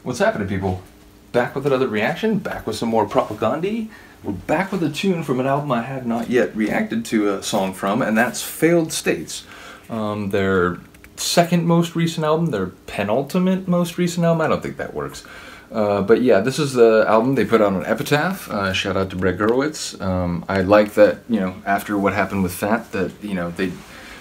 What's happening, people? Back with another reaction, back with some more Propagandhi. We're back with a tune from an album I have not yet reacted to a song from, and that's Failed States. Their second most recent album, their penultimate most recent album, I don't think that works. But yeah, this is the album they put out on Epitaph. Shout out to Brett Gurewitz. I like that, you know, after what happened with Fat, that, you know, they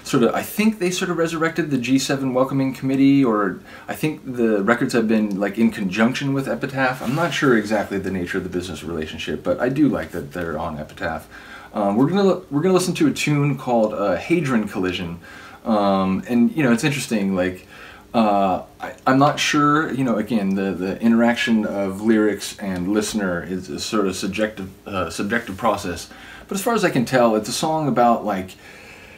sort of, I think they sort of resurrected the G7 Welcoming Committee, or I think the records have been like in conjunction with Epitaph. I'm not sure exactly the nature of the business relationship, but I do like that they're on Epitaph. We're gonna listen to a tune called Hadron Collision, and you know, it's interesting. Like, I'm not sure. You know, again, the interaction of lyrics and listener is a sort of subjective process. But as far as I can tell, it's a song about, like,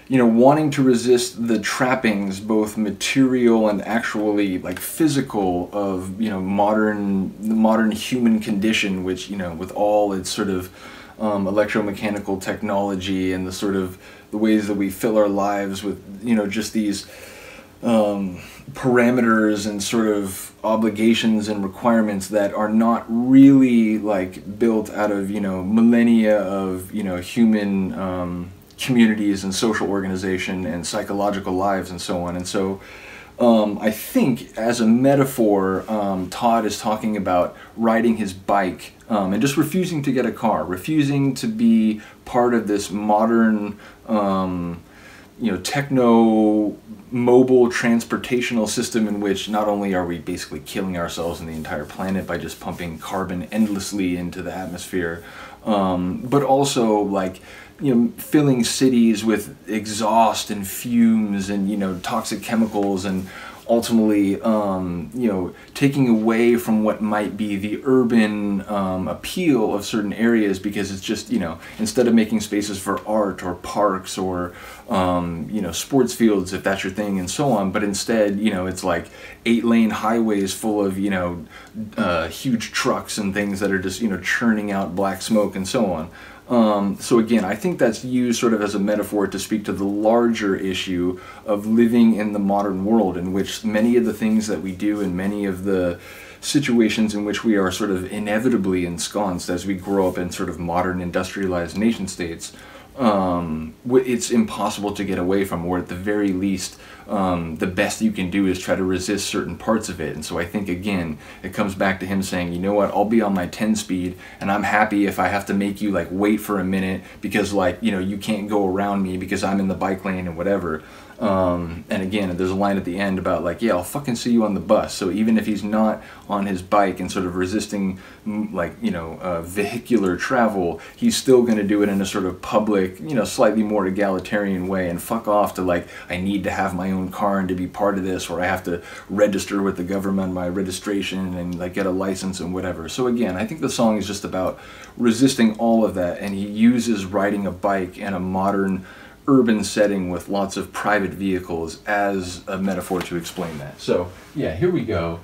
you know, wanting to resist the trappings, both material and actually like physical, of, you know, the modern human condition, which, you know, with all its sort of electromechanical technology and the sort of the ways that we fill our lives with, you know, just these parameters and sort of obligations and requirements that are not really like built out of, you know, millennia of, you know, human communities and social organization and psychological lives and so on. And so I think as a metaphor, Todd is talking about riding his bike and just refusing to get a car, refusing to be part of this modern, you know, techno mobile transportational system in which not only are we basically killing ourselves and the entire planet by just pumping carbon endlessly into the atmosphere, but also, like, you know, filling cities with exhaust and fumes and, you know, toxic chemicals, and ultimately, you know, taking away from what might be the urban appeal of certain areas, because it's just, you know, instead of making spaces for art or parks or, you know, sports fields, if that's your thing, and so on, but instead, you know, it's like 8-lane highways full of, you know, huge trucks and things that are just, you know, churning out black smoke and so on. So again, I think that's used sort of as a metaphor to speak to the larger issue of living in the modern world, in which many of the things that we do and many of the situations in which we are sort of inevitably ensconced as we grow up in sort of modern industrialized nation states, it's impossible to get away from, or at the very least, the best you can do is try to resist certain parts of it. And so I think, again, it comes back to him saying, you know what, I'll be on my 10 speed and I'm happy if I have to make you like wait for a minute because, like, you know, you can't go around me because I'm in the bike lane and whatever. And again, there's a line at the end about, like, yeah, I'll fucking see you on the bus. So even if he's not on his bike and sort of resisting, like, you know, vehicular travel, he's still going to do it in a sort of public, you know, slightly more egalitarian way, and fuck off to, like, I need to have my own car and to be part of this, or I have to register with the government, my registration, and like get a license and whatever. So again, I think the song is just about resisting all of that, and he uses riding a bike in a modern urban setting with lots of private vehicles as a metaphor to explain that. So yeah, here we go.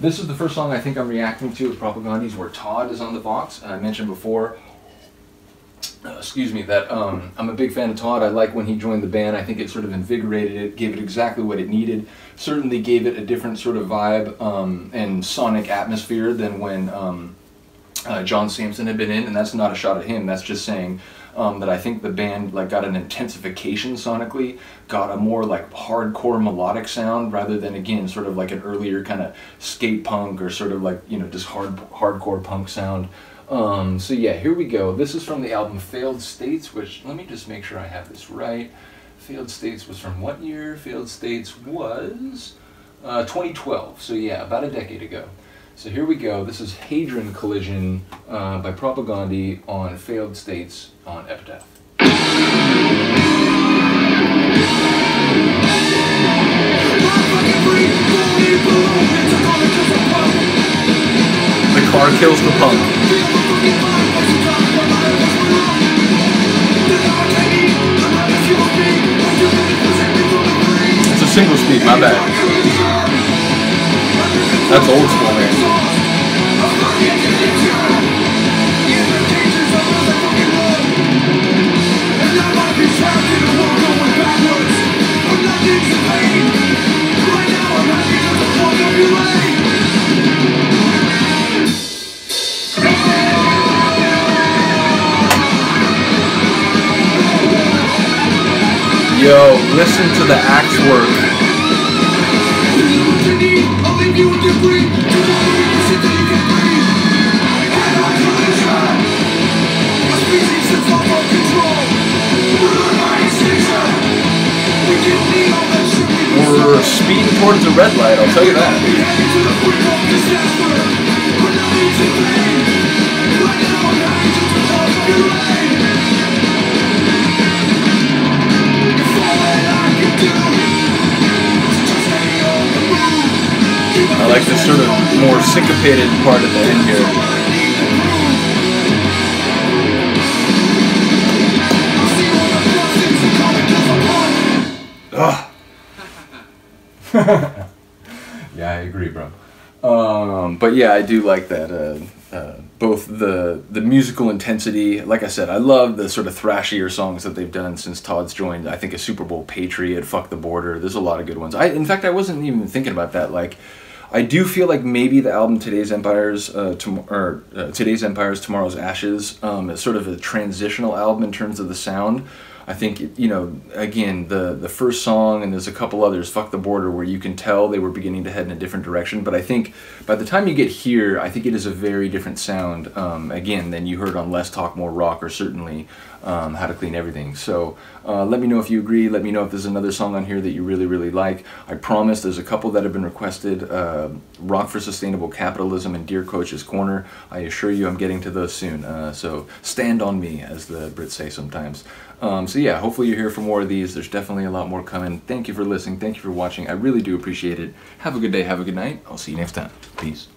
This is the first song I think I'm reacting to at Propagandhi's, where Todd is on the Vox. I mentioned before, excuse me, that I'm a big fan of Todd. I like when he joined the band. I think it sort of invigorated it, gave it exactly what it needed, certainly gave it a different sort of vibe and sonic atmosphere than when John Samson had been in, and that's not a shot at him, that's just saying that I think the band like got an intensification sonically, got a more like hardcore melodic sound rather than, again, sort of like an earlier kind of skate punk or sort of like, you know, just hardcore punk sound. So yeah, here we go. This is from the album Failed States, which, let me just make sure I have this right. Failed States was from what year? Failed States was 2012, so yeah, about a decade ago. So here we go. This is Hadron Collision by Propagandhi on Failed States on Epitaph. The car kills the punk. It's a single speed, my bad. That's old school, man. Right now I'm happy to walk up your way. Yo, listen to the axe work. We're speeding towards the red light, I'll tell you that. I like this sort of more syncopated part at the end here. Ugh. Yeah, I agree, bro. But yeah, I do like that. Both the musical intensity, like I said, I love the sort of thrashier songs that they've done since Todd's joined. I think a Super Bowl Patriot, Fuck the Border. There's a lot of good ones. In fact, I wasn't even thinking about that. Like, I do feel like maybe the album Today's Empires, Today's Empires, Tomorrow's Ashes, is sort of a transitional album in terms of the sound. I think, you know, again, the first song, and there's a couple others, Fuck the Border, where you can tell they were beginning to head in a different direction. But I think by the time you get here, I think it is a very different sound, again, than you heard on Less Talk, More Rock, or certainly How to Clean Everything. So let me know if you agree. Let me know if there's another song on here that you really, really like. I promise there's a couple that have been requested. Rock for Sustainable Capitalism and Dear Coach's Corner. I assure you I'm getting to those soon. So stand on me, as the Brits say sometimes. So yeah, hopefully you're here for more of these. There's definitely a lot more coming. Thank you for listening. Thank you for watching. I really do appreciate it. Have a good day. Have a good night. I'll see you next time. Peace.